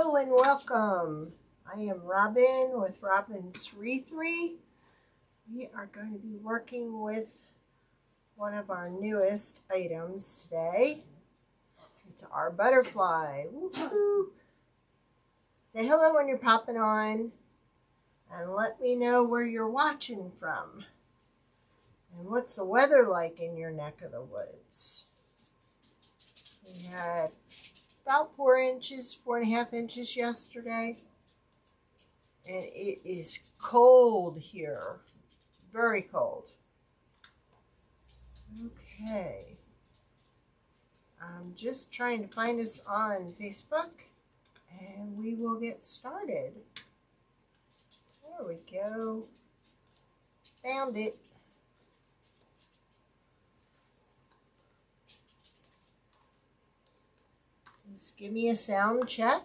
Hello and welcome. I am Robin with Robin's Wreathery. We are going to be working with one of our newest items today. It's our butterfly. Woo-hoo. Say hello when you're popping on and let me know where you're watching from and what's the weather like in your neck of the woods. We had about 4.5 inches yesterday, and it is cold here, very cold. Okay, I'm just trying to find us on Facebook, and we will get started. There we go, found it. Just give me a sound check.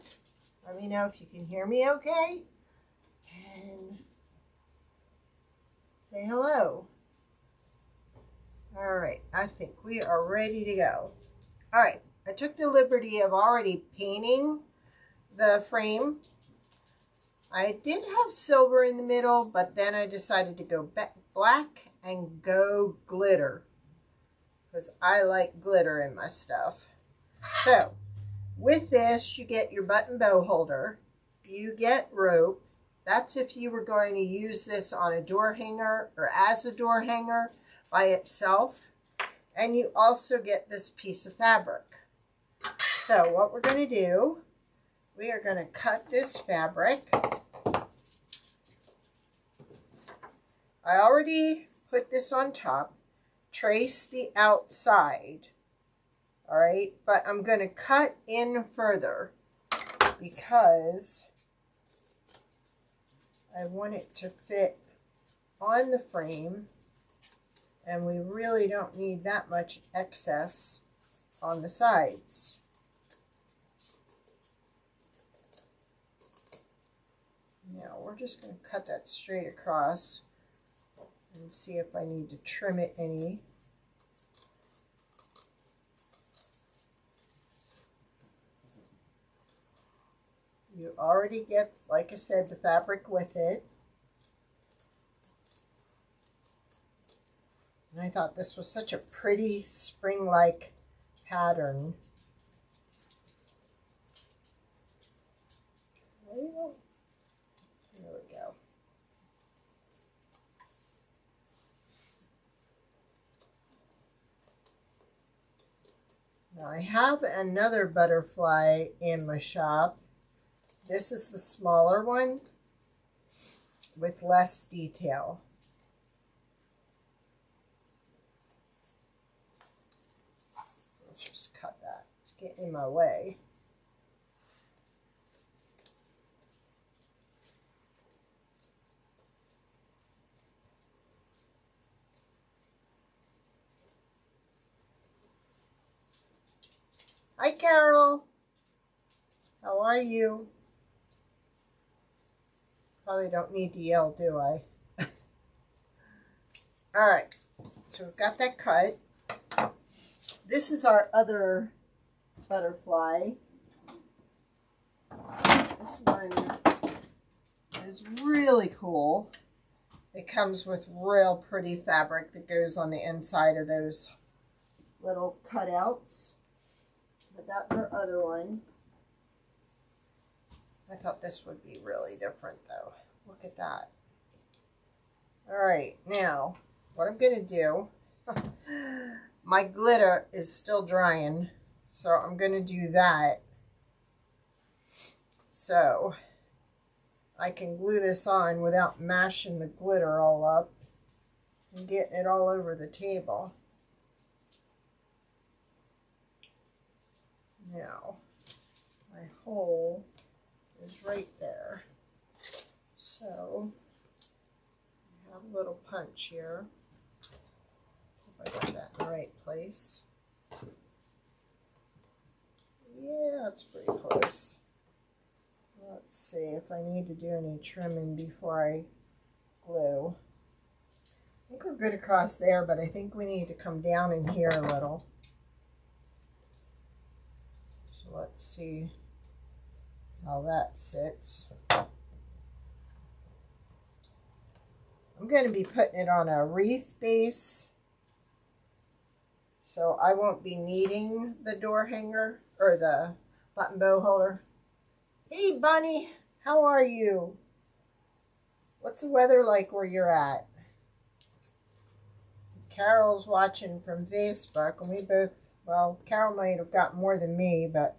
Let me know if you can hear me okay. And say hello. All right, I think we are ready to go. All right, I took the liberty of already painting the frame. I did have silver in the middle, but then I decided to go black and go glitter because I like glitter in my stuff. So, with this, you get your button bow holder, you get rope. That's if you were going to use this on a door hanger or as a door hanger by itself. And you also get this piece of fabric. So what we're going to do, we are going to cut this fabric. I already put this on top, trace the outside. All right, but I'm going to cut in further because I want it to fit on the frame, and we really don't need that much excess on the sides. Now we're just going to cut that straight across and see if I need to trim it any. You already get, like I said, the fabric with it. And I thought this was such a pretty spring-like pattern. There we go. Now I have another butterfly in my shop. This is the smaller one with less detail. Let's just cut that. It's getting in my way. Hi, Carol. How are you? Probably don't need to yell, do I? All right, so we've got that cut. This is our other butterfly. This one is really cool. It comes with real pretty fabric that goes on the inside of those little cutouts. But that's our other one. I thought this would be really different though. Look at that. All right, now what I'm going to do, my glitter is still drying, so I'm going to do that so I can glue this on without mashing the glitter all up and getting it all over the table. Now, my hole is right there. So, I have a little punch here. Hope I got that in the right place. Yeah, it's pretty close. Let's see if I need to do any trimming before I glue. I think we're good across there, but I think we need to come down in here a little. So let's see. how that sits. I'm going to be putting it on a wreath base, so I won't be needing the door hanger or the button bow holder. Hey, Bunny, how are you? What's the weather like where you're at? Carol's watching from Facebook, and we both, well, Carol might have got more than me, but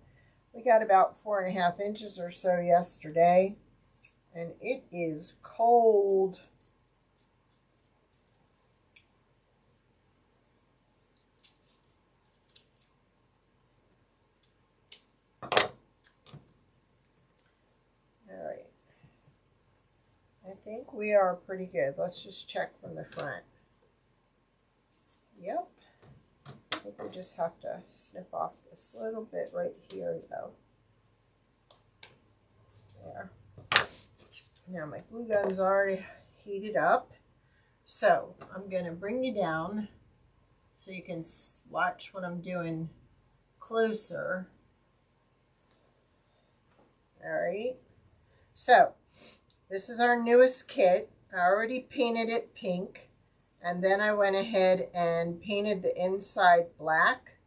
we got about 4.5 inches or so yesterday, and it is cold. All right. I think we are pretty good. Let's just check from the front. Yep. I think we just have to snip off this little bit right here, though. There. Now my glue gun's already heated up. So I'm going to bring you down so you can watch what I'm doing closer. All right. So this is our newest kit. I already painted it pink. And then I went ahead and painted the inside black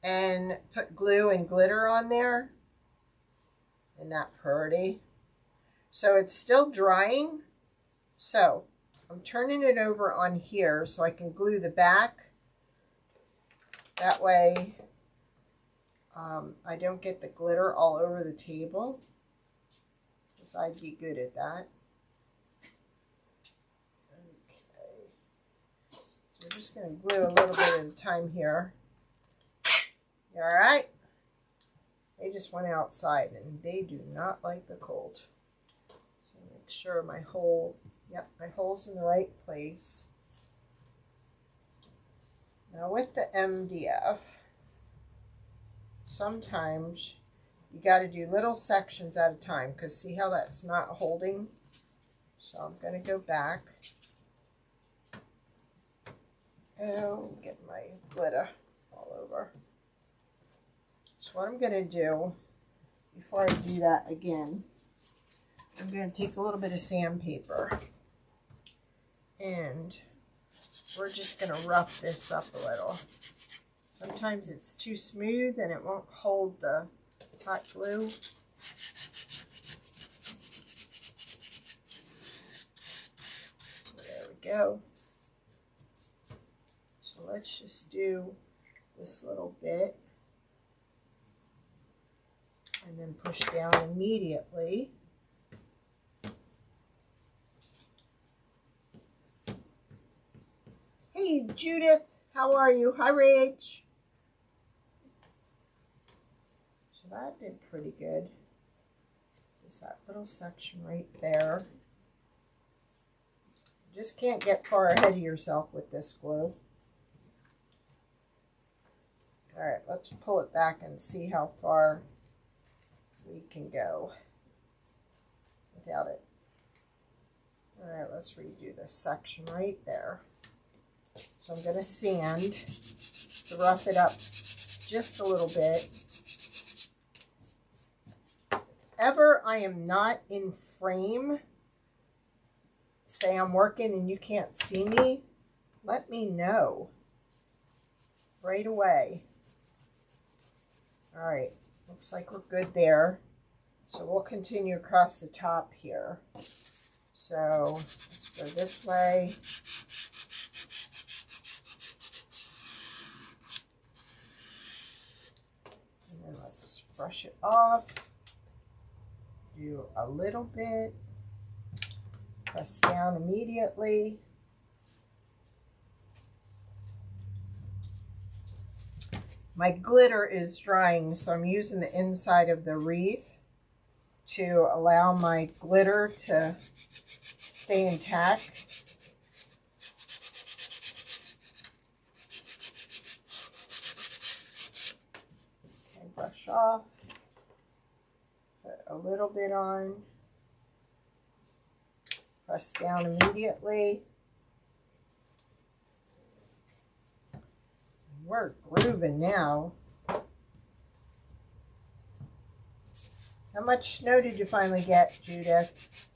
and put glue and glitter on there. Isn't that pretty? So it's still drying. So I'm turning it over on here so I can glue the back. That way I don't get the glitter all over the table, because I'd be good at that. We're just going to glue a little bit at a time here. You all right? They just went outside and they do not like the cold. So make sure my hole, yep, my hole's in the right place. Now with the MDF, sometimes you got to do little sections at a time, because see how that's not holding? So I'm going to go back. Oh, get my glitter all over. So what I'm going to do, before I do that again, I'm going to take a little bit of sandpaper, and we're just going to rough this up a little. Sometimes it's too smooth and it won't hold the hot glue. There we go. So let's just do this little bit and then push down immediately. Hey Judith, how are you? Hi Rach. So that did pretty good. Just that little section right there. You just can't get far ahead of yourself with this glue. All right, let's pull it back and see how far we can go without it. All right, let's redo this section right there. So I'm going to sand to rough it up just a little bit. If ever I am not in frame, say I'm working and you can't see me, let me know right away. All right, looks like we're good there. So we'll continue across the top here. So let's go this way. And then let's brush it off. Do a little bit. Press down immediately. My glitter is drying, so I'm using the inside of the wreath to allow my glitter to stay intact. Okay, brush off. Put a little bit on. Press down immediately. We're grooving now. Now How much snow did you finally get, Judith?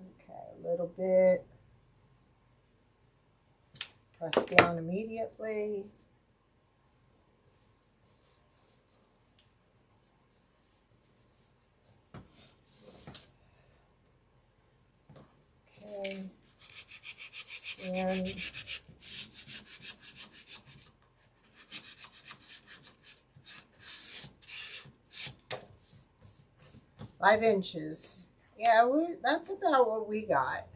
Okay, a little bit. Press down immediately. Okay. Stand. Five inches. Yeah, that's about what we got.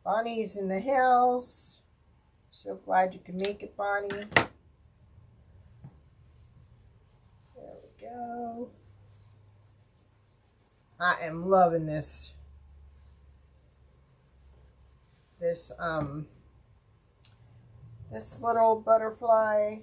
Bonnie's in the house. So glad you can make it, Bonnie. There we go. I am loving this. This little butterfly.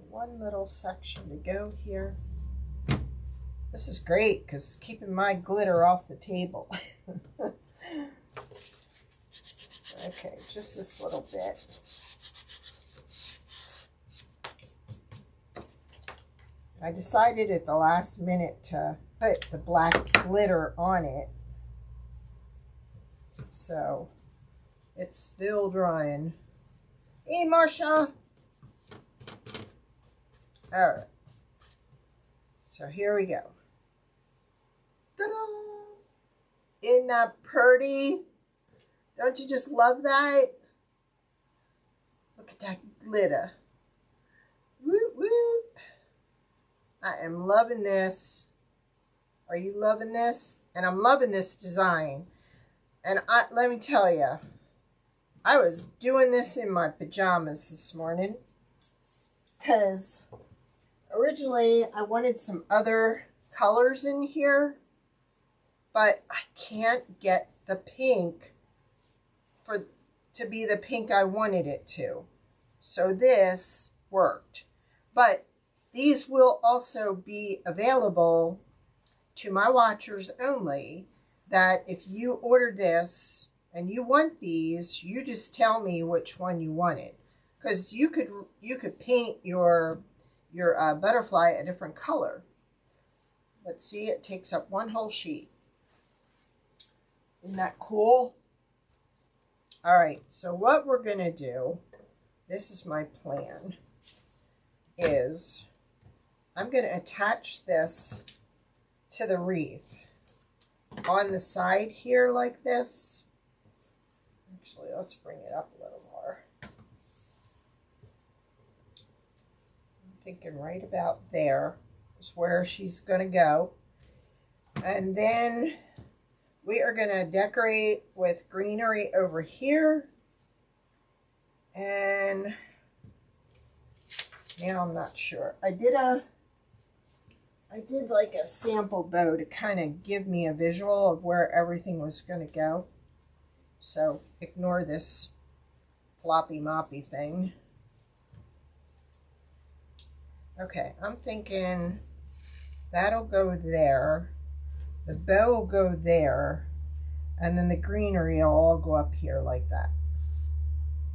One little section to go here. This is great because it's keeping my glitter off the table. Okay, just this little bit. I decided at the last minute to put the black glitter on it. So it's still drying. Hey, Marsha. All right. So here we go. Ta-da! Isn't that pretty? Don't you just love that? Look at that glitter. Woo woo. I am loving this. Are you loving this? And I'm loving this design. And let me tell you, I was doing this in my pajamas this morning because originally I wanted some other colors in here, but I can't get the pink to be the pink I wanted it to. So this worked. But these will also be available to my watchers only, that if you order this and you want these, you just tell me which one you wanted. Because you could paint your butterfly a different color. Let's see, it takes up one whole sheet. Isn't that cool? All right, so what we're going to do, this is my plan, is I'm going to attach this to the wreath on the side here like this. Actually, let's bring it up a little more. I'm thinking right about there is where she's going to go. And then we are going to decorate with greenery over here. And now I'm not sure. I did like a sample bow to kind of give me a visual of where everything was going to go. So ignore this floppy moppy thing. Okay, I'm thinking that'll go there. The bow will go there, and then the greenery will all go up here like that.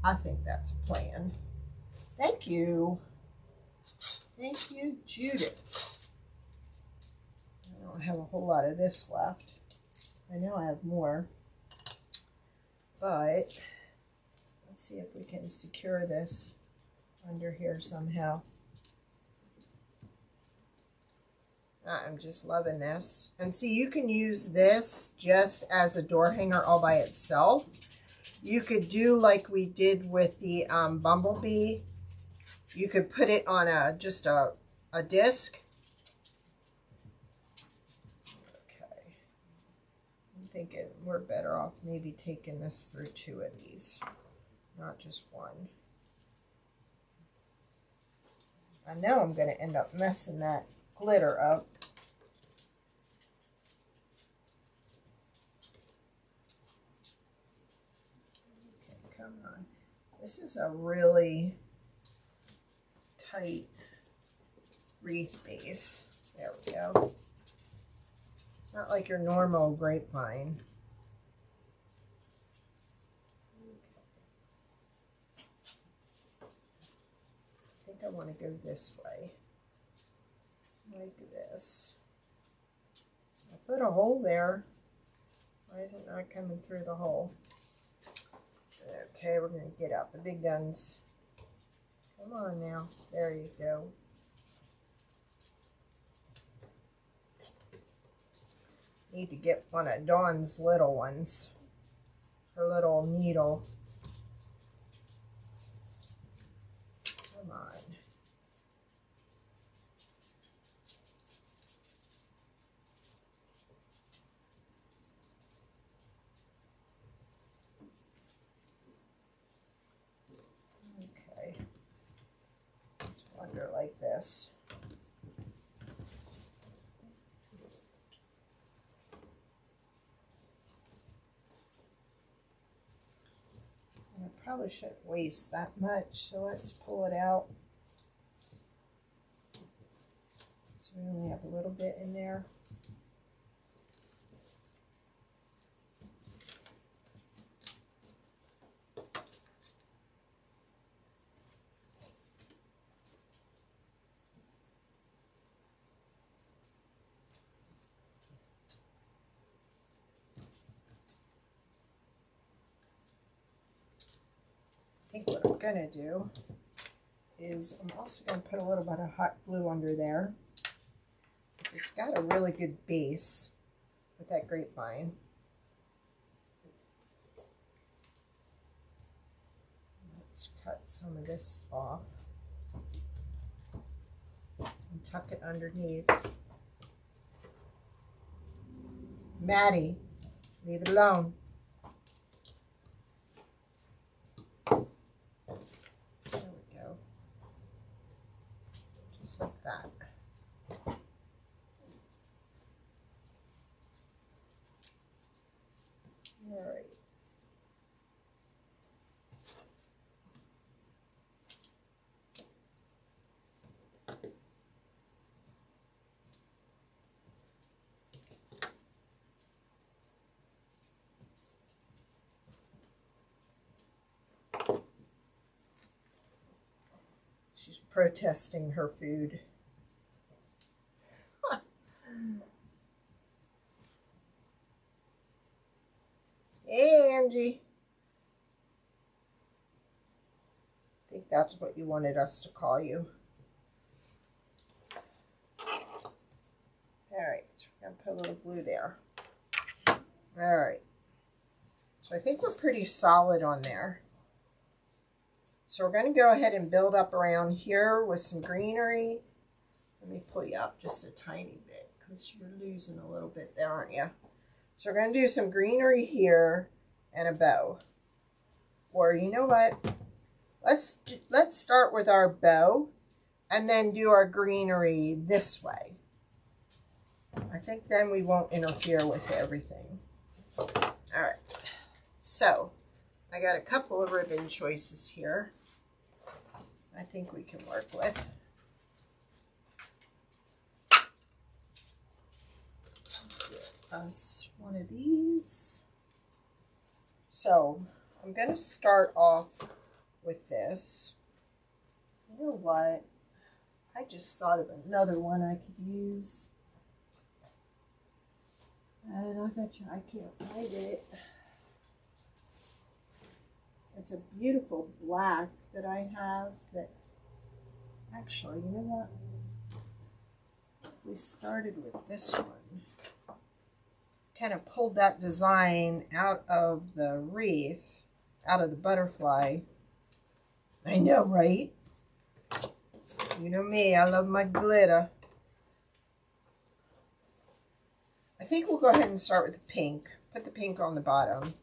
I think that's a plan. Thank you. Thank you, Judith. I don't have a whole lot of this left. I know I have more, but let's see if we can secure this under here somehow. I'm just loving this. And see, you can use this just as a door hanger all by itself. You could do like we did with the bumblebee. You could put it on just a disc. Okay. I'm thinking we're better off maybe taking this through 2 of these, not just one. I know I'm going to end up messing that glitter up. Okay, come on. This is a really tight wreath base. There we go. It's not like your normal grapevine. I think I want to go this way. Like this. I put a hole there. Why is it not coming through the hole? Okay, we're going to get out the big guns. Come on now. There you go. Need to get one of Dawn's little ones. Her little needle. Come on. Okay. Let's wander like this. Probably shouldn't waste that much, so let's pull it out. So we only have a little bit in there. I think what I'm going to do is I'm also going to put a little bit of hot glue under there because it's got a really good base with that grapevine. Let's cut some of this off and tuck it underneath. Maddie, leave it alone. Like that. All right. She's protesting her food. Hey, Angie. I think that's what you wanted us to call you. All right, so we're going to put a little glue there. All right. So I think we're pretty solid on there. So we're going to go ahead and build up around here with some greenery. Let me pull you up just a tiny bit because you're losing a little bit there, aren't you? So we're going to do some greenery here and a bow. Or you know what? Let's start with our bow and then do our greenery this way. I think then we won't interfere with everything. All right. So I got a couple of ribbon choices here I think we can work with. Get us one of these. So I'm going to start off with this. You know what? I just thought of another one I could use. And I bet you I can't find it. It's a beautiful black that I have that, actually, you know what? If we started with this one, kind of pulled that design out of the wreath, out of the butterfly. I know, right? You know me, I love my glitter. I think we'll go ahead and start with the pink. Put the pink on the bottom.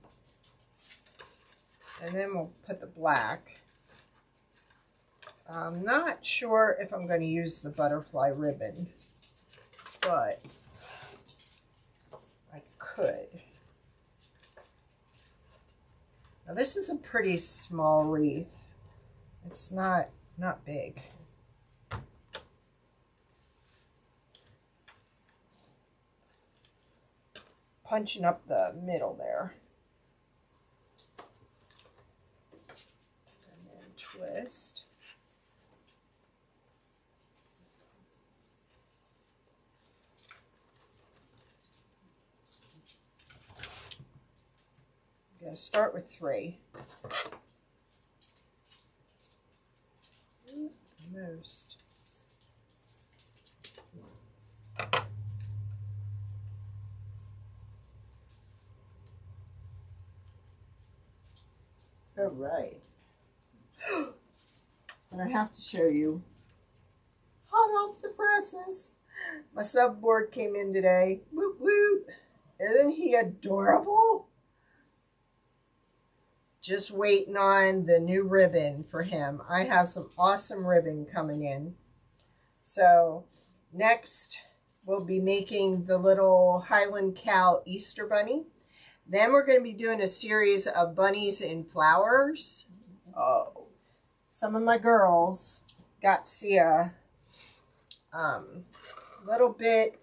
And then we'll put the black. I'm not sure if I'm going to use the butterfly ribbon. but I could. Now this is a pretty small wreath. It's not big. Punching up the middle there. And then twist. I'm going to start with 3. Almost. All right. And I have to show you. Hot off the presses. My subboard came in today. Whoop whoop. Isn't he adorable? Just waiting on the new ribbon for him. I have some awesome ribbon coming in. So next we'll be making the little Highland Cow Easter bunny. Then we're going to be doing a series of bunnies in flowers. Oh, some of my girls got to see a little bit.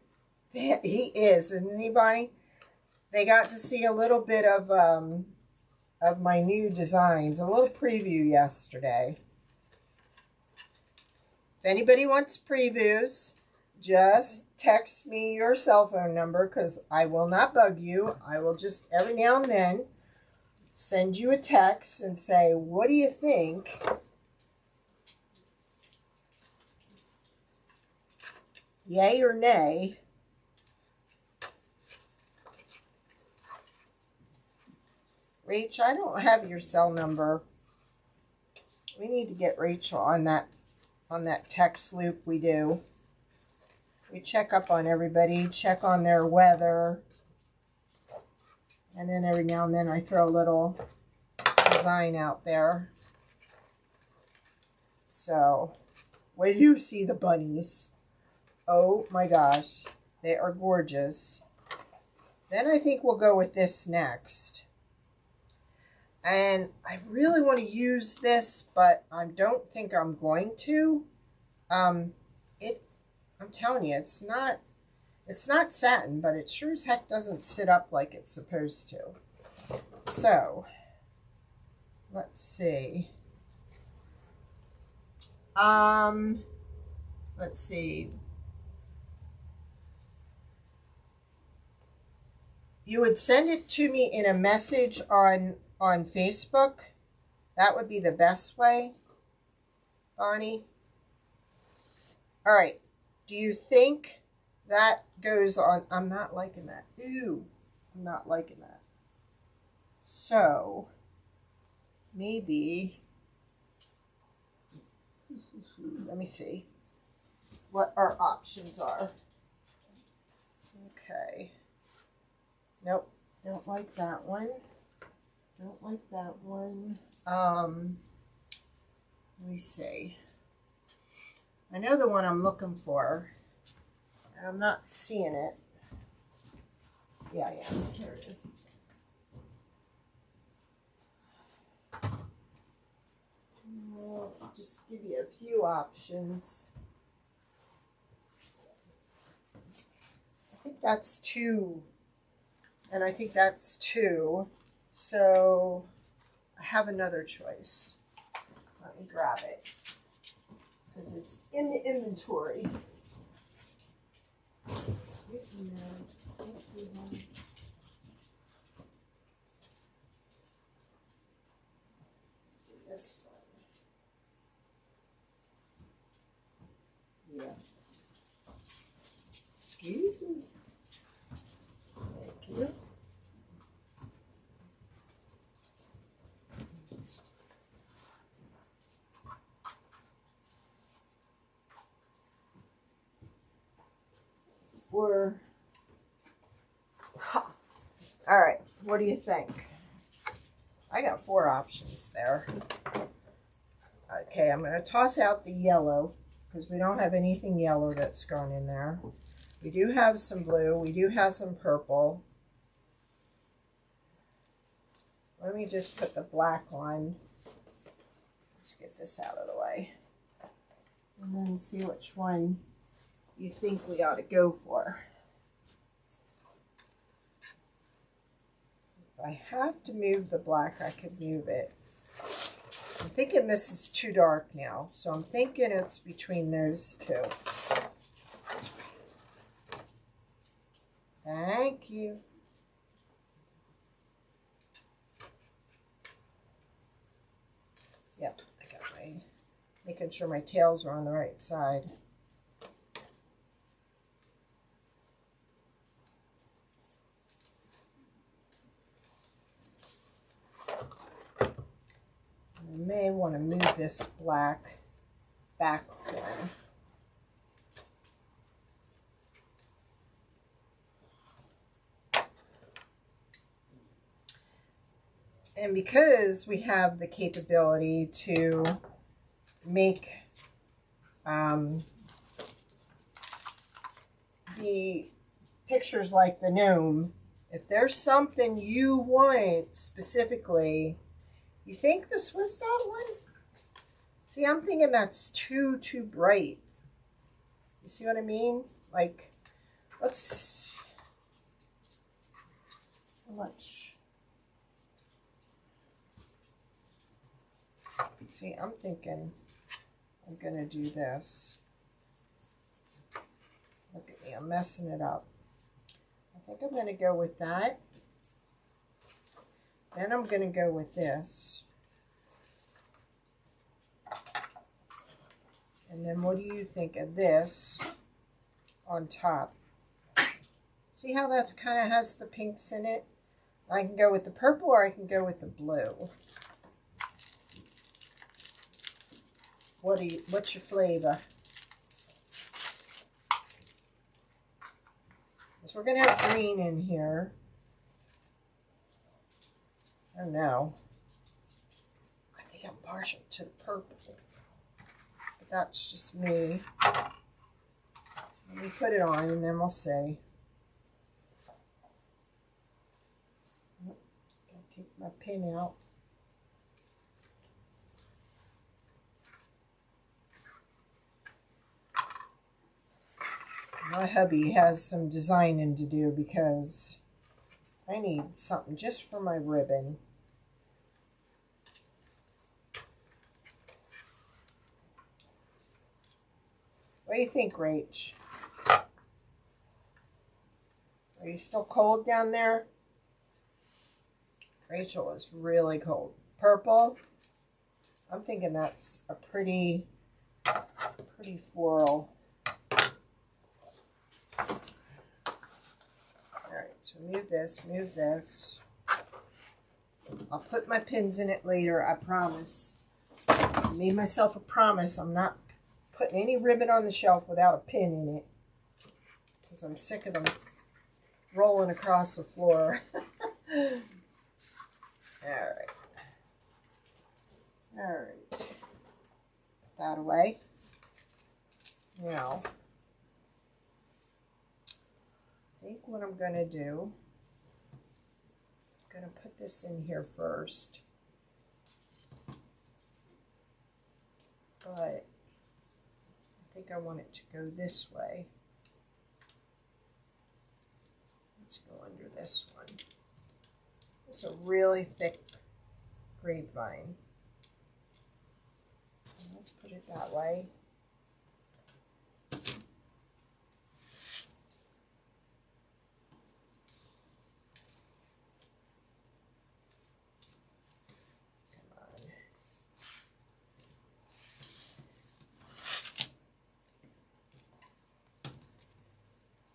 He is, isn't he, Bonnie? They got to see a little bit of my new designs, a little preview yesterday. If anybody wants previews, just text me your cell phone number because I will not bug you. I will just every now and then send you a text and say, what do you think? Yay or nay? Rach, I don't have your cell number. We need to get Rachel on that text loop we do. We check up on everybody, check on their weather. And then every now and then I throw a little design out there. So, wait till you see the bunnies. Oh my gosh, they are gorgeous. Then I think we'll go with this next. And I really want to use this, but I don't think I'm going to. I'm telling you, it's not satin, but it sure as heck doesn't sit up like it's supposed to. So, let's see. Let's see. You would send it to me in a message on Facebook. That would be the best way, Bonnie. All right. Do you think that goes on? I'm not liking that. Ew. I'm not liking that. So, maybe, let me see what our options are. Okay. Nope. Don't like that one. Don't like that one. Let me see. I know the one I'm looking for, and I'm not seeing it. Yeah, here it is. I'll just give you a few options. I think that's 2, and I think that's 2. So I have another choice. Let me grab it because it's in the inventory. Excuse me, man. This one. Yeah. Excuse me. Thank you. All right, what do you think? I got 4 options there. Okay, I'm going to toss out the yellow because we don't have anything yellow that's gone in there. We do have some blue. We do have some purple. Let me just put the black on. Let's get this out of the way. And then see which one you think we ought to go for. If I have to move the black, I could move it. I'm thinking this is too dark now, so I'm thinking it's between those two. Thank you. Yep, I got my, making sure my tails are on the right side. I may want to move this black back one. And because we have the capability to make the pictures like the gnome, if there's something you want specifically, you think the Swiss dot one? See, I'm thinking that's too bright. You see what I mean? Like, let's, how much? See, I'm thinking I'm gonna do this. Look at me, I'm messing it up. I think I'm gonna go with that. Then I'm gonna go with this. And then what do you think of this on top? See how that's kind of has the pinks in it? I can go with the purple or I can go with the blue. What's your flavor? So we're gonna have green in here. I don't know. I think I'm partial to the purple. But that's just me. Let me put it on and then we'll see. Gotta take my pin out. My hubby has some designing to do because I need something just for my ribbon. What do you think, Rach? Are you still cold down there? Rachel is really cold. Purple. I'm thinking that's a pretty floral. Alright, so move this, move this. I'll put my pins in it later, I promise. I made myself a promise. I'm not putting any ribbon on the shelf without a pin in it. Because I'm sick of them rolling across the floor. Alright. Alright. Put that away. Now, I think what I'm going to do, I'm going to put this in here first. But I think I want it to go this way. Let's go under this one. It's a really thick grapevine. Let's put it that way.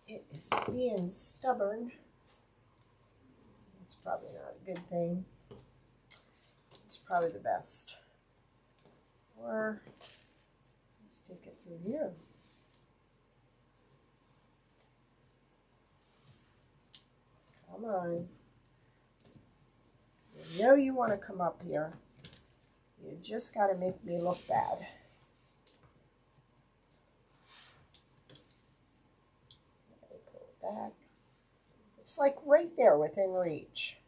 It is being stubborn. It's probably not a good thing. It's probably the best. Or let's take it through here. Come on. You know you want to come up here. You just got to make me look bad. It's like right there within reach.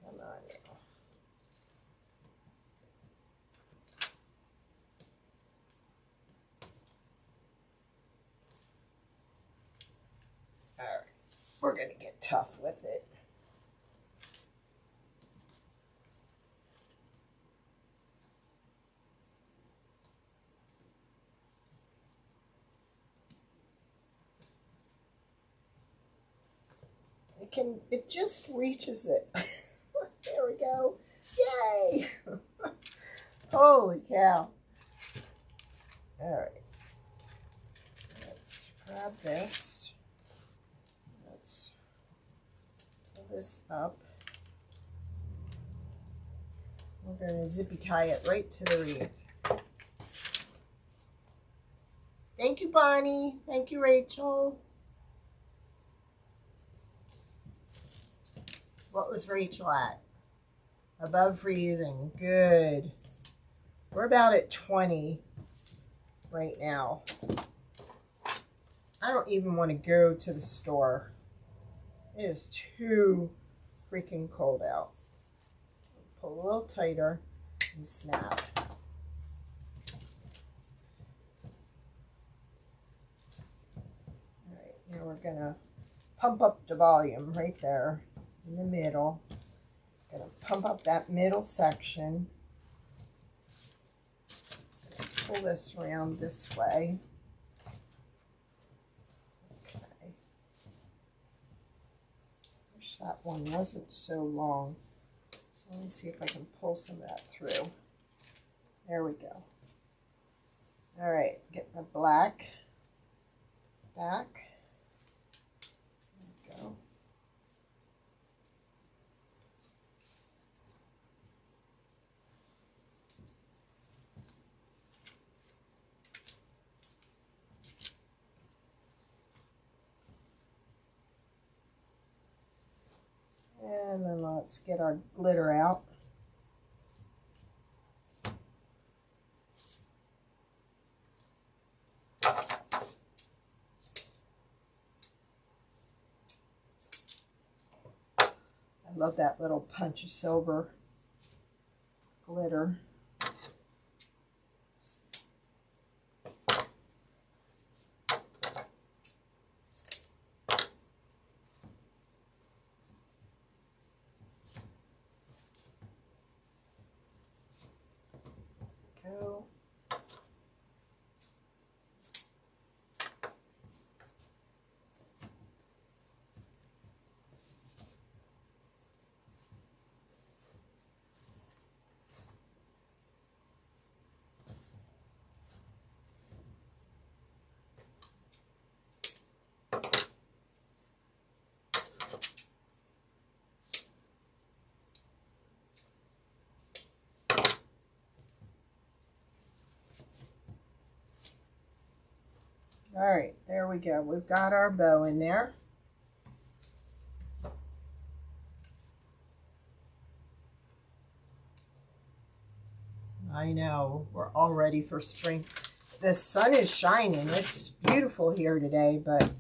Come on now. All right, we're gonna get tough with it. It just reaches it. There we go. Yay! Holy cow. All right. Let's grab this. Let's pull this up. We're going to zippy tie it right to the wreath. Thank you, Bonnie. Thank you, Rachel. What was Rachel at? Above freezing. Good. We're about at 20 right now. I don't even want to go to the store. It is too freaking cold out. Pull a little tighter and snap. All right, now we're gonna pump up the volume right there in the middle. Gonna pump up that middle section. Pull this around this way. Okay. Wish that one wasn't so long. So let me see if I can pull some of that through. There we go. All right, get the black back. There we go. And then let's get our glitter out. I love that little punch of silver glitter. Go. All right, there we go. We've got our bow in there. I know, we're all ready for spring. The sun is shining. It's beautiful here today, but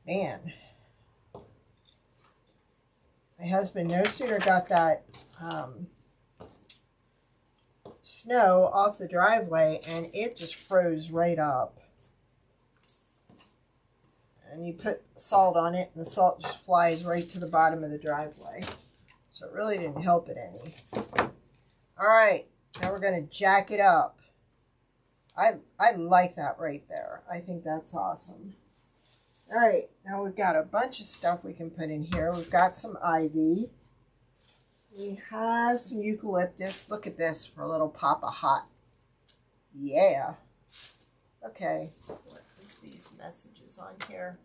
man, my husband no sooner got that snow off the driveway and it just froze right up. And you put salt on it and the salt just flies right to the bottom of the driveway. So it really didn't help it any. All right, now we're going to jack it up. I like that right there. I think that's awesome. All right, now we've got a bunch of stuff we can put in here. We've got some ivy. We have some eucalyptus. Look at this for a little pop of hot. Yeah. Okay, what is these messages on here?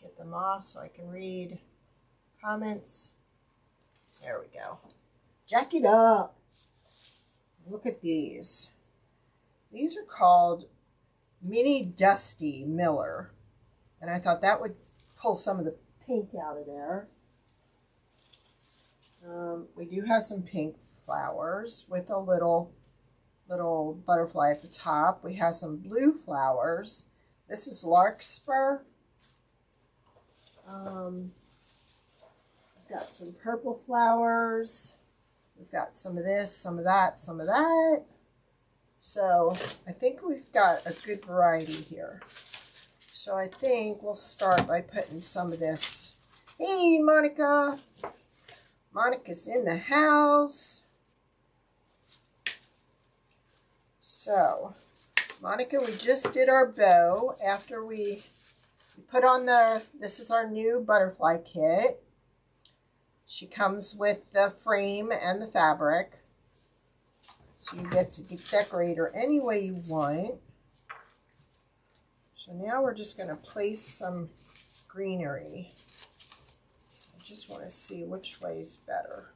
Get them off so I can read comments. There we go. Jack it up. Look at these. These are called Mini Dusty Miller. And I thought that would pull some of the pink out of there. We do have some pink flowers with a little butterfly at the top. We have some blue flowers. This is larkspur. We've got some purple flowers. We've got some of this, some of that, some of that. So I think we've got a good variety here. So I think we'll start by putting some of this. Hey, Monica. Monica's in the house. So, Monica, we just did our bow after we put on this is our new butterfly kit. She comes with the frame and the fabric. So you get to decorate her any way you want. So now we're just going to place some greenery. I just want to see which way is better.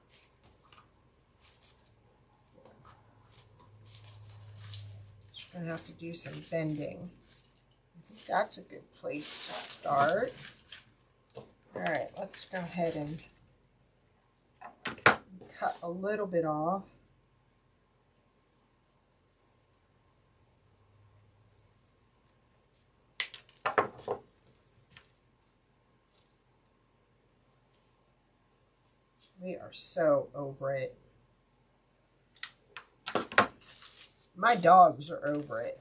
Just going to have to do some bending. I think that's a good place to start. All right, let's go ahead and cut a little bit off. We are so over it. My dogs are over it.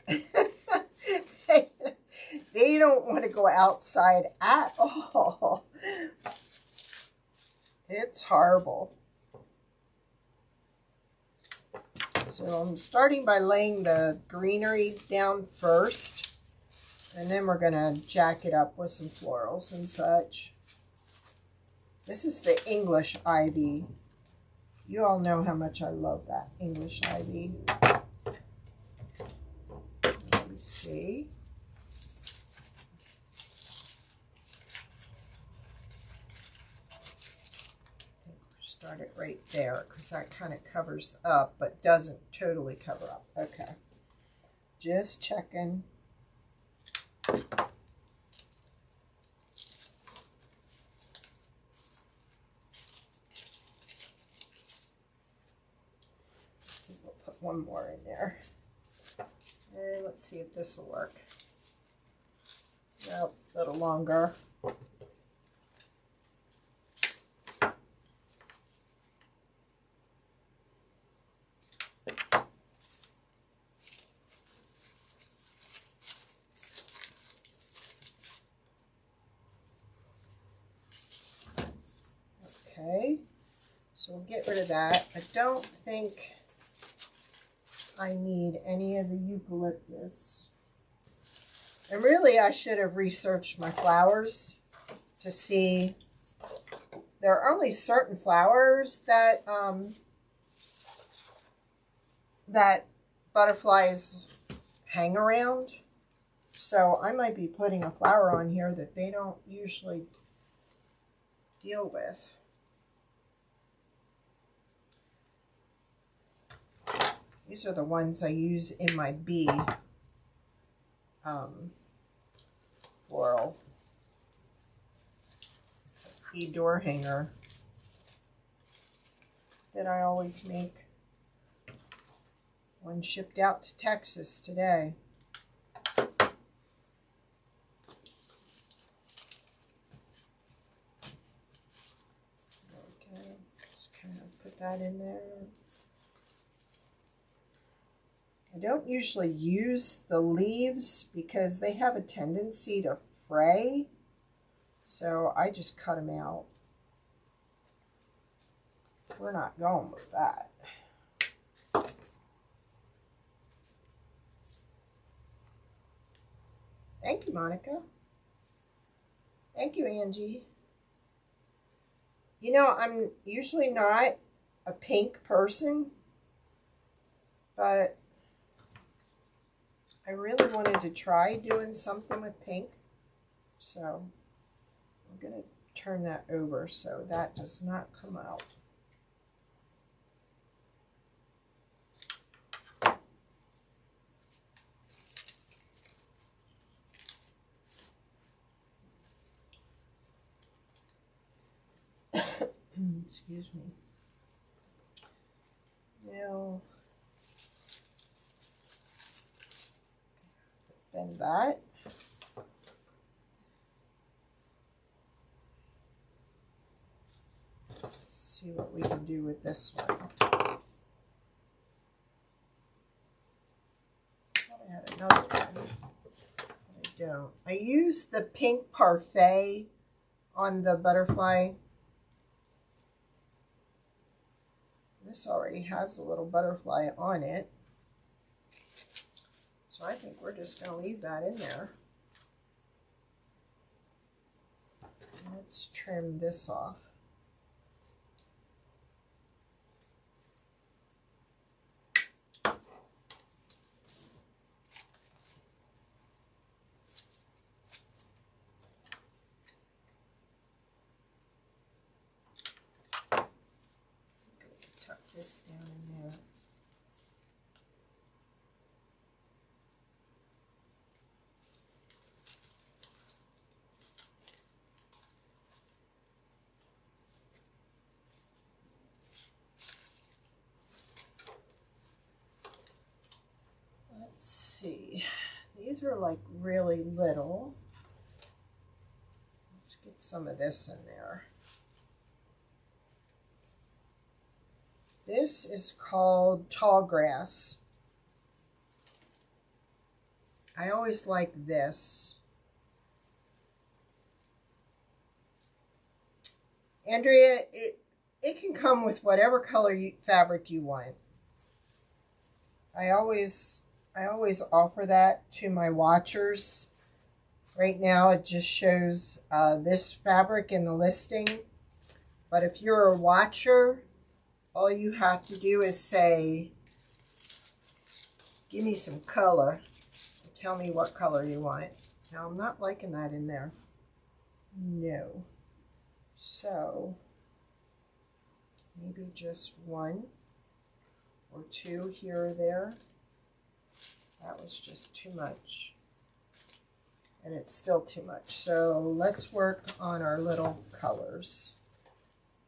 They don't want to go outside at all. It's horrible. So I'm starting by laying the greenery down first. And then we're going to jack it up with some florals and such. This is the English ivy. You all know how much I love that English ivy. Let me see. Start it right there because that kind of covers up but doesn't totally cover up. Okay. Just checking. One more in there. And let's see if this will work. Nope, a little longer. Okay, so we'll get rid of that. I don't think I need any of the eucalyptus. And really, I should have researched my flowers to see. There are only certain flowers that that butterflies hang around. So I might be putting a flower on here that they don't usually deal with. These are the ones I use in my bee floral. Bee door hanger that I always make. One shipped out to Texas today. Okay, just kind of put that in there. I don't usually use the leaves because they have a tendency to fray, so I just cut them out. We're not going with that. Thank you, Monica. Thank you, Angie. You know, I'm usually not a pink person, but I really wanted to try doing something with pink, so I'm going to turn that over so that does not come out. Excuse me. Now, bend that. See what we can do with this one. I thought I had another one. I don't. I used the pink parfait on the butterfly. This already has a little butterfly on it. So I think we're just going to leave that in there. Let's trim this off. Tuck this down in there. Let's see. These are like really little. Let's get some of this in there. This is called tall grass. I always like this. Andrea, it can come with whatever color fabric you want. I always offer that to my watchers. Right now it just shows this fabric in the listing. But if you're a watcher, all you have to do is say, give me some color. Tell me what color you want. Now I'm not liking that in there. No. So maybe just one or two here or there. That was just too much. And it's still too much. So let's work on our little colors.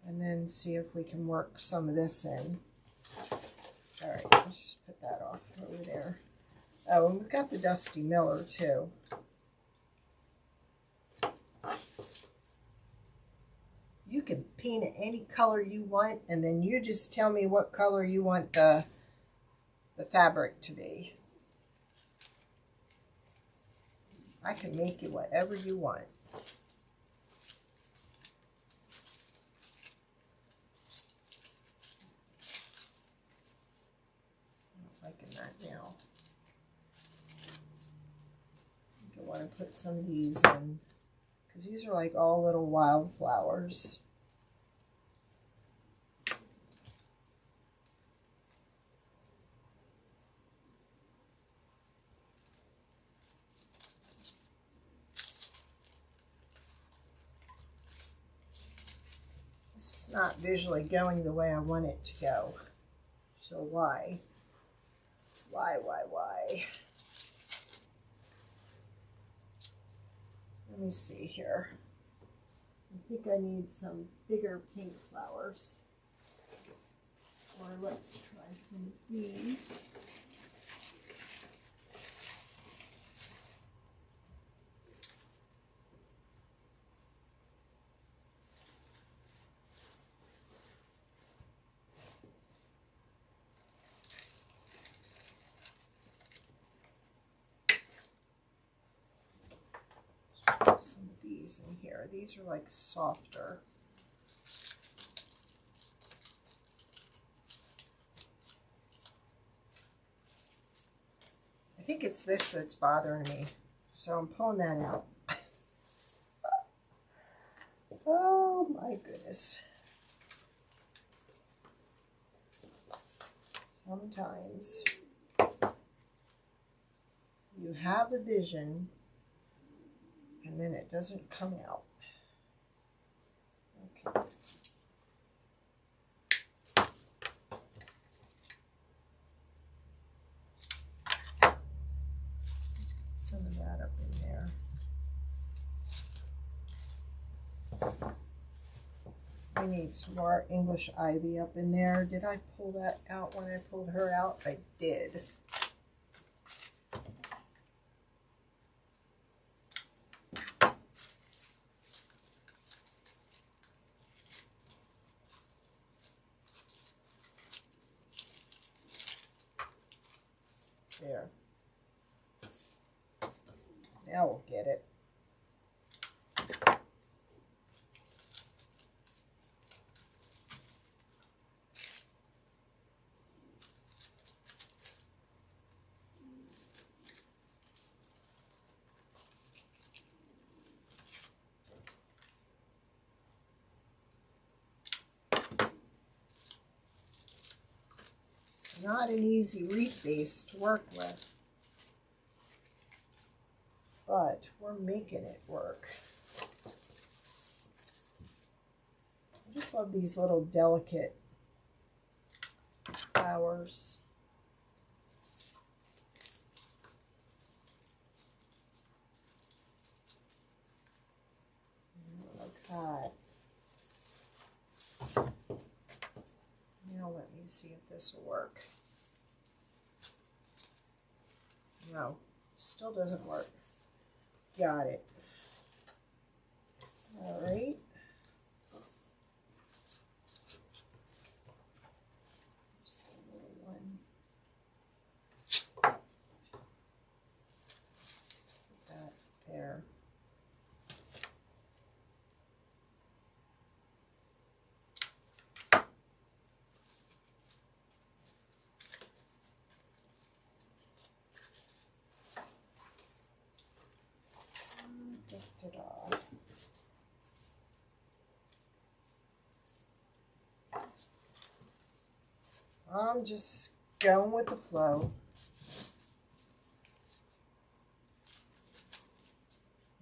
And then see if we can work some of this in. All right, let's just put that off over there. Oh, and we've got the Dusty Miller too. You can paint it any color you want, and then you just tell me what color you want the fabric to be. I can make it whatever you want. Now. I want to put some of these in because these are like all little wildflowers. This is not visually going the way I want it to go. So why? Why? Let me see here. I think I need some bigger pink flowers. Or let's try some of these. Some of these in here. These are like softer. I think it's this that's bothering me, so I'm pulling that out. Oh my goodness. Sometimes you have a vision and then it doesn't come out. Okay. Let's get some of that up in there. We need some more English ivy up in there. Did I pull that out when I pulled her out? I did. There. Now we'll get it. It's not an easy wreath base to work with, but we're making it work. I just love these little delicate flowers. Like that. Now let me see if this will work. No, still doesn't work. Got it. All right. Just a little one. Put that there. I'm just going with the flow.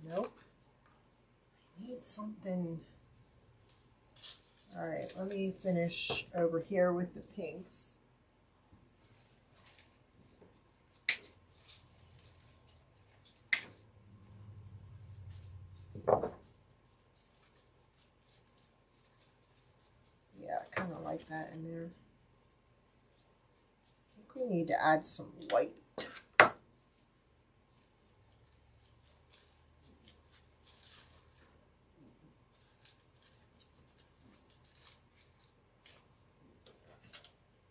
Nope. Need something. All right, let me finish over here with the pinks. Yeah, kind of like that in there. I think we need to add some white.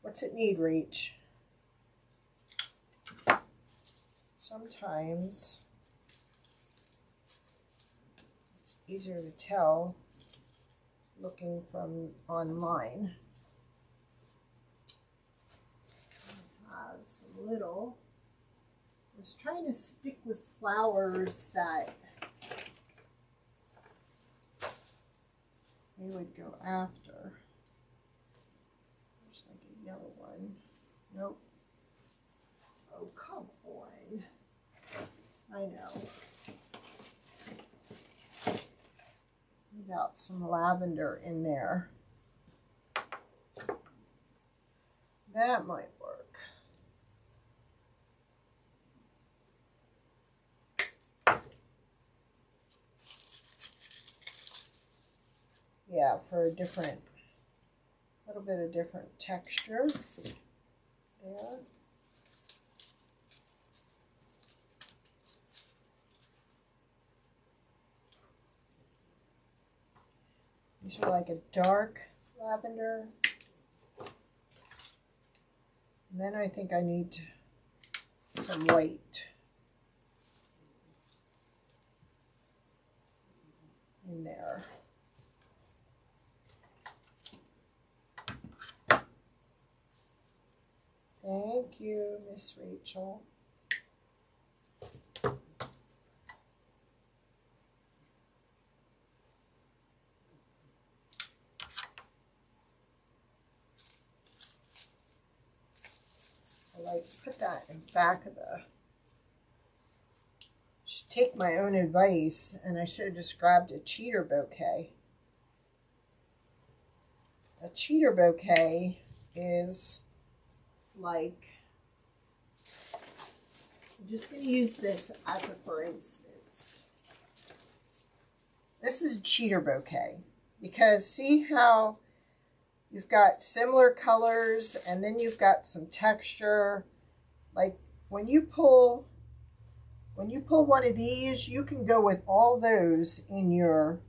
What's it need, Rach? Sometimes it's easier to tell looking from online. I have some little. I was trying to stick with flowers that they would go after. There's like a yellow one. Nope. Oh, come on. I know. Got some lavender in there. That might work. Yeah, for a different, little bit of different texture there. These are like a dark lavender. And then I think I need some white in there. Thank you, Miss Rachel. I like to put that in back of the. Should take my own advice, and I should have just grabbed a cheater bouquet. A cheater bouquet is like, I'm just going to use this as a for instance. This is a cheater bouquet. because see how you've got similar colors and then you've got some texture. Like when you pull one of these, you can go with all those in your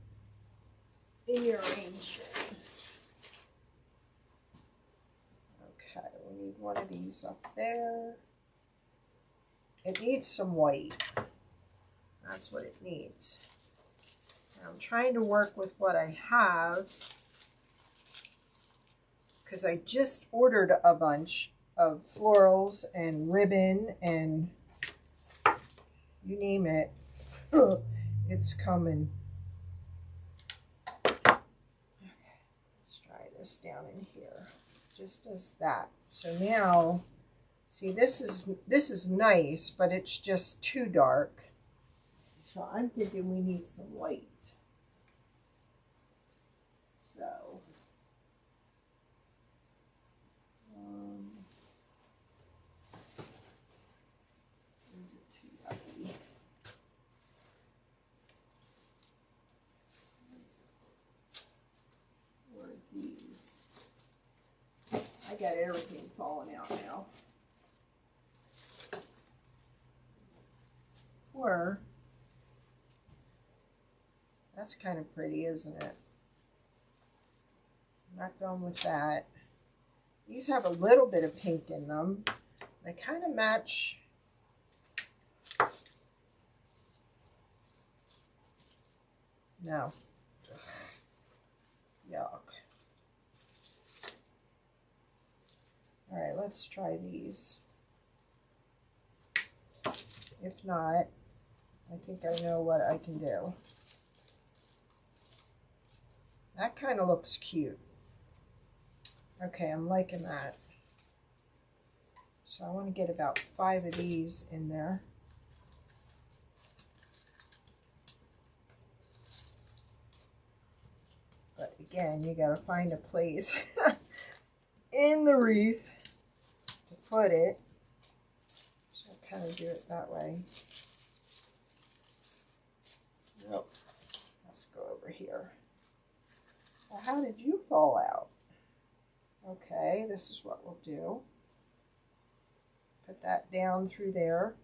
arrangement. Okay, we need one of these up there. It needs some white. That's what it needs. Now I'm trying to work with what I have because I just ordered a bunch of florals and ribbon and you name it. It's coming. Okay, let's try this down in here. Just as that. So now, see, this is nice, but it's just too dark. So I'm thinking we need some white. So, is it too yucky? Or these? I got everything falling out now. Or, that's kind of pretty, isn't it? I'm not going with that. These have a little bit of pink in them. They kind of match. No. Yuck. All right, let's try these. If not, I think I know what I can do. That kind of looks cute. Okay, I'm liking that. So I want to get about 5 of these in there. But again, you got to find a place in the wreath to put it. So I'll kind of do it that way. Nope. Let's go over here. Well, how did you fall out? Okay, this is what we'll do. Put that down through there.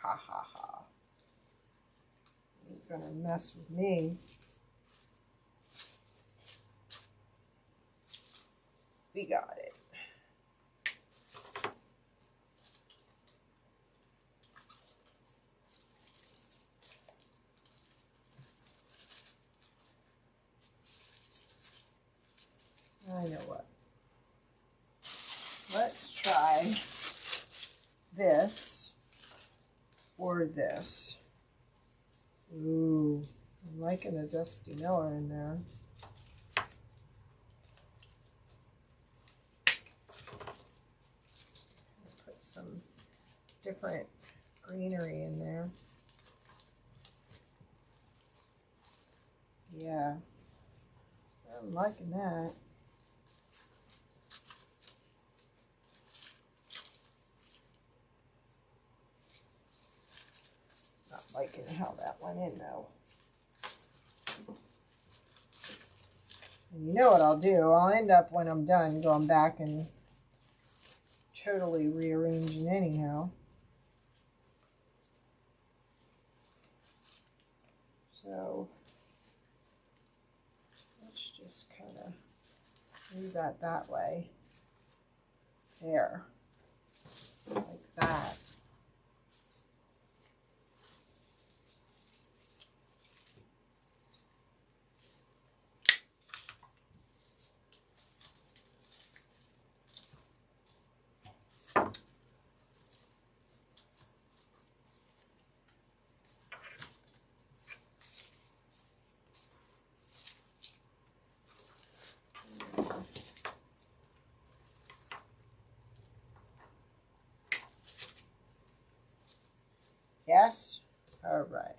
Ha ha ha. He's gonna mess with me. We got it. I know what. Let's try this or this. Ooh, I'm liking the Dusty Miller in there. Let's put some different greenery in there. Yeah, I'm liking that. Not liking how that went in though. And you know what I'll do? I'll end up when I'm done going back and totally rearranging anyhow. So let's just kind of move that way. There. Like that. Yes? All right.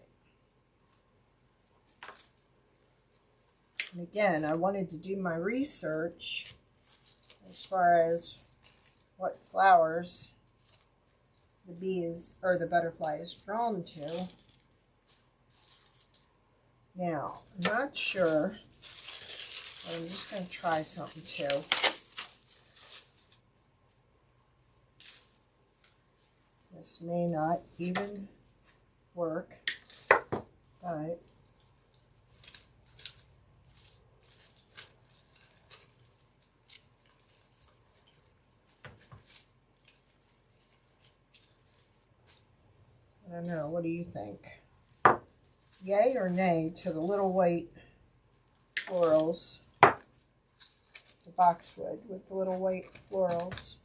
And again, I wanted to do my research as far as what flowers the bee is, or the butterfly is drawn to. Now, I'm not sure I'm just going to try something too. This may not even work, but I don't know. What do you think? Yay or nay to the little white florals? The boxwood with the little white florals.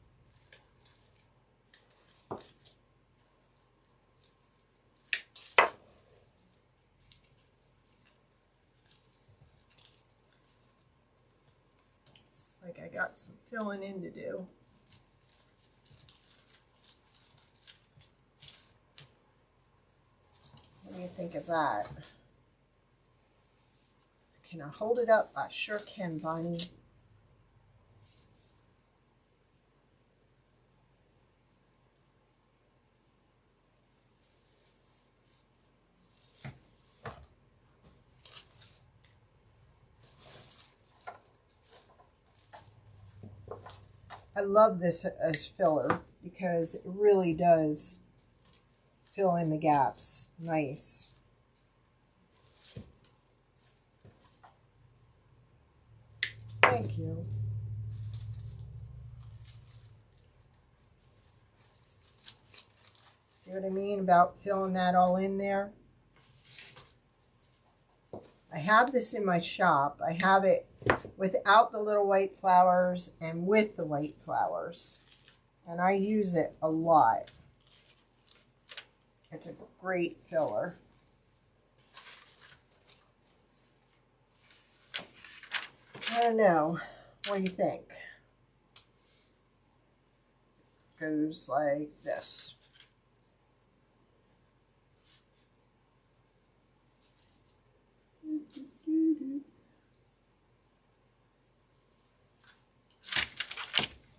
It's like I got some filling in to do. What do you think of that? Can I hold it up? I sure can, Bonnie. I love this as filler because it really does fill in the gaps. Nice. Thank you. See what I mean about filling that all in there? I have this in my shop. I have it without the little white flowers and with the white flowers. And I use it a lot. It's a great filler. I don't know. What do you think? Goes like this.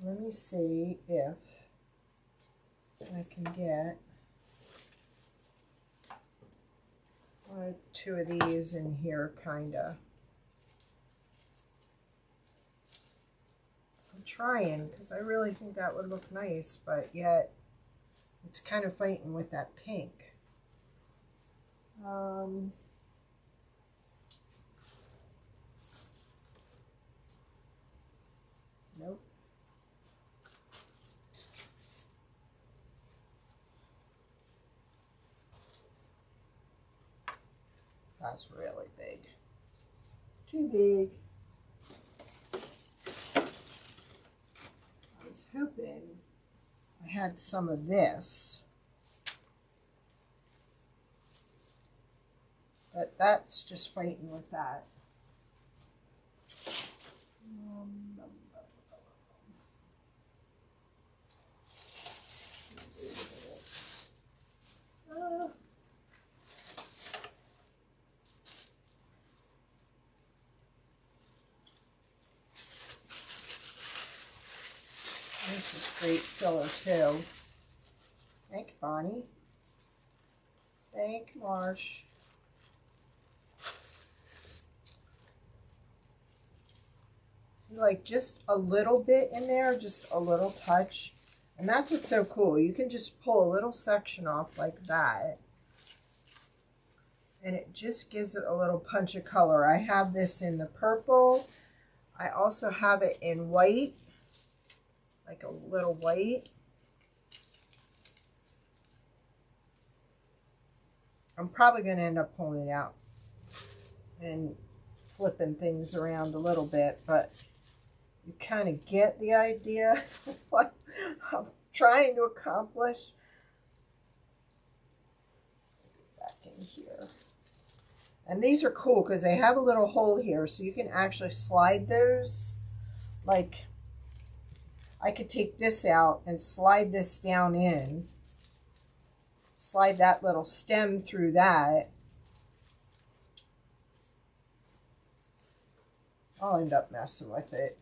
Let me see if I can get one or two of these in here, kinda. I'm trying because I really think that would look nice, but yet it's kind of fighting with that pink. Nope. That's really big. Too big. I was hoping I had some of this. But that's just fighting with that. This is great filler too. Thank you, Bonnie. Thank you, Marsh. Like just a little bit in there, just a little touch. And that's what's so cool. You can just pull a little section off like that. And it just gives it a little punch of color. I have this in the purple. I also have it in white. Like a little white. I'm probably going to end up pulling it out and flipping things around a little bit, but you kind of get the idea of what I'm trying to accomplish. Back in here. And these are cool because they have a little hole here, so you can actually slide those. Like, I could take this out and slide this down in. Slide that little stem through that. I'll end up messing with it.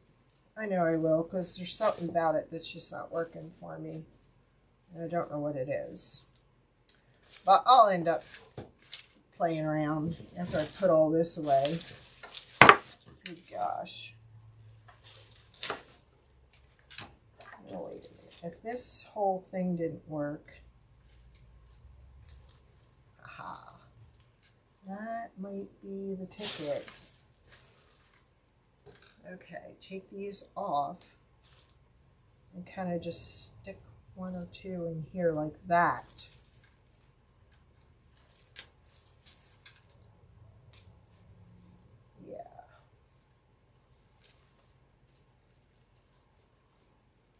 I know I will, because there's something about it that's just not working for me. And I don't know what it is. But I'll end up playing around after I put all this away. Good gosh. Oh, wait a minute. If this whole thing didn't work, aha, that might be the ticket. Okay, take these off and kind of just stick one or two in here like that. Yeah.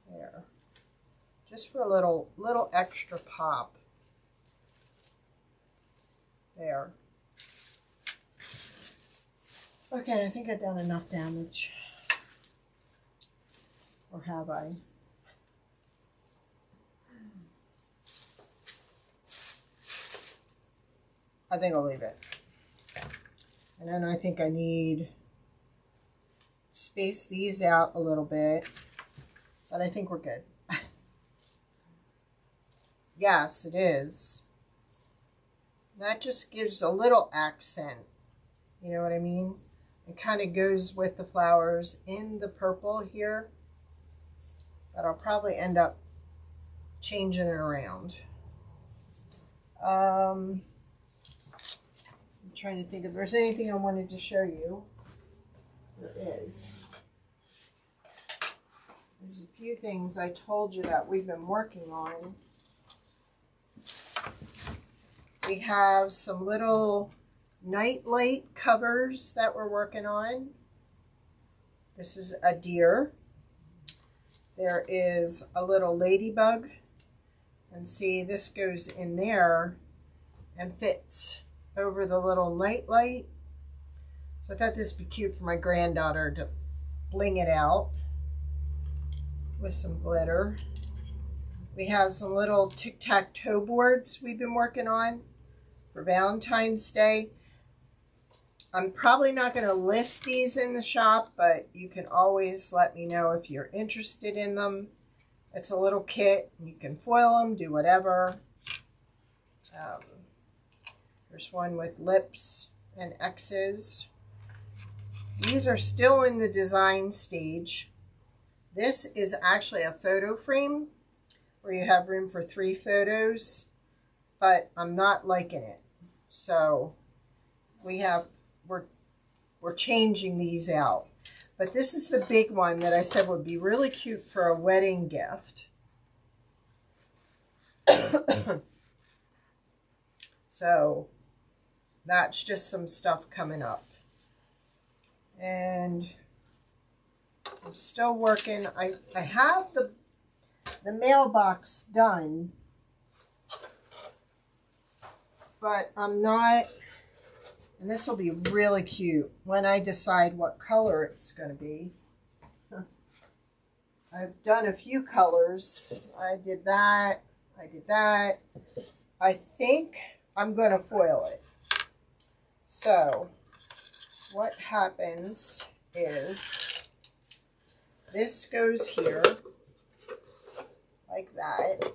There. Just for a little extra pop. There. Okay, I think I've done enough damage. Or have I? I think I'll leave it. And then I think I need space these out a little bit. But I think we're good. Yes, it is. That just gives a little accent. You know what I mean? It kind of goes with the flowers in the purple here. But I'll probably end up changing it around. I'm trying to think if there's anything I wanted to show you. There is. There's a few things I told you that we've been working on. We have some little night light covers that we're working on. This is a deer. There is a little ladybug. And see, this goes in there and fits over the little night light. So I thought this would be cute for my granddaughter to bling it out with some glitter. We have some little tic-tac-toe boards we've been working on for Valentine's Day. I'm probably not going to list these in the shop, but you can always let me know if you're interested in them. It's a little kit. You can foil them, do whatever. There's one with lips and X's. These are still in the design stage. This is actually a photo frame where you have room for 3 photos, but I'm not liking it. So we're changing these out. But this is the big one that I said would be really cute for a wedding gift. So that's just some stuff coming up. And I'm still working. I have the mailbox done, but I'm not, and this will be really cute when I decide what color it's going to be. I've done a few colors. I did that. I think I'm going to foil it. So what happens is this goes here like that.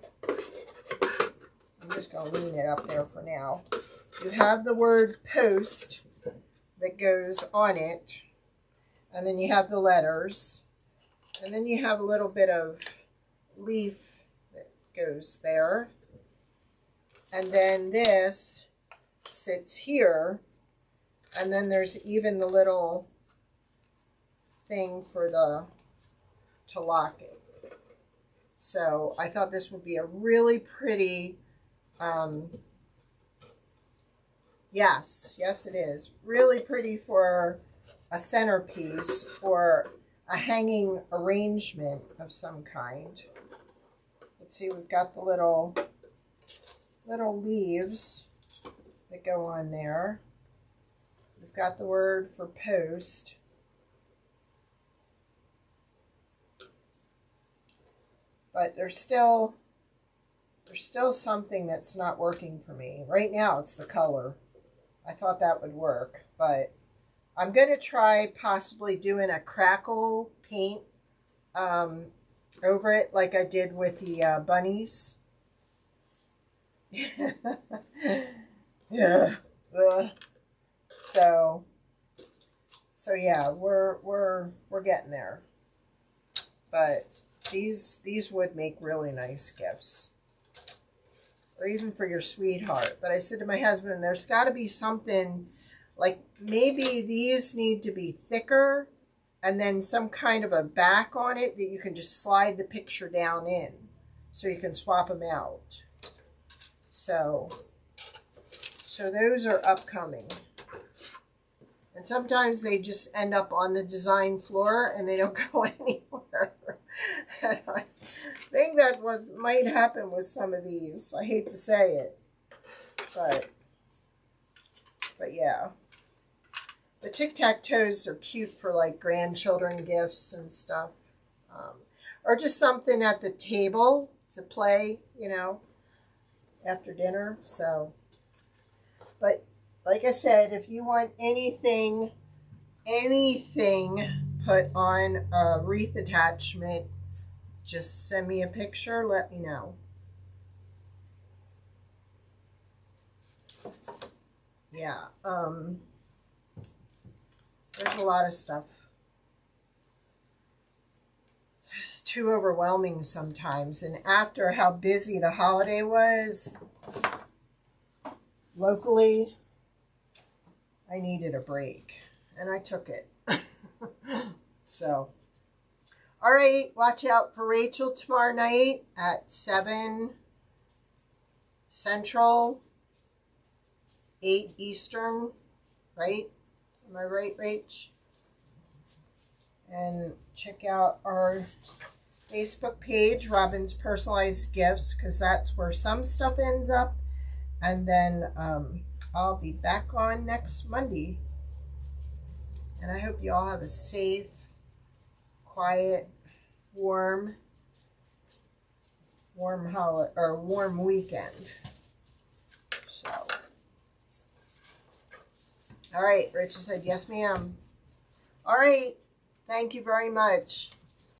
I'm just going to lean it up there for now. You have the word post that goes on it, and then you have the letters, and then you have a little bit of leaf that goes there, and then this sits here, and then there's even the little thing for to lock it. So I thought this would be a really pretty, yes it is, really pretty for a centerpiece or a hanging arrangement of some kind. Let's see, we've got the little leaves that go on there. We've got the word for post. But there's still something that's not working for me. Right now it's the color. I thought that would work, but I'm going to try possibly doing a crackle paint over it like I did with the bunnies. Yeah. So yeah, we're getting there. But these would make really nice gifts. Or even for your sweetheart. But I said to my husband, there's got to be something, like maybe these need to be thicker and then some kind of a back on it that you can just slide the picture down in so you can swap them out. So those are upcoming. And sometimes they just end up on the design floor and they don't go anywhere. And I think that might happen with some of these. I hate to say it, but yeah. The tic-tac-toes are cute for like grandchildren gifts and stuff. Or just something at the table to play, you know, after dinner. So, but like I said, if you want anything put on a wreath attachment, just send me a picture, let me know. Yeah, there's a lot of stuff. It's too overwhelming sometimes. And after how busy the holiday was locally, I needed a break. And I took it. So, all right, watch out for Rachel tomorrow night at 7 Central, 8 Eastern, right? Am I right, Rach? And check out our Facebook page, Robin's Personalized Gifts, because that's where some stuff ends up. And then I'll be back on next Monday. And I hope you all have a safe, quiet, warm holiday or warm weekend. So, all right, Rachel said yes, ma'am. All right, thank you very much.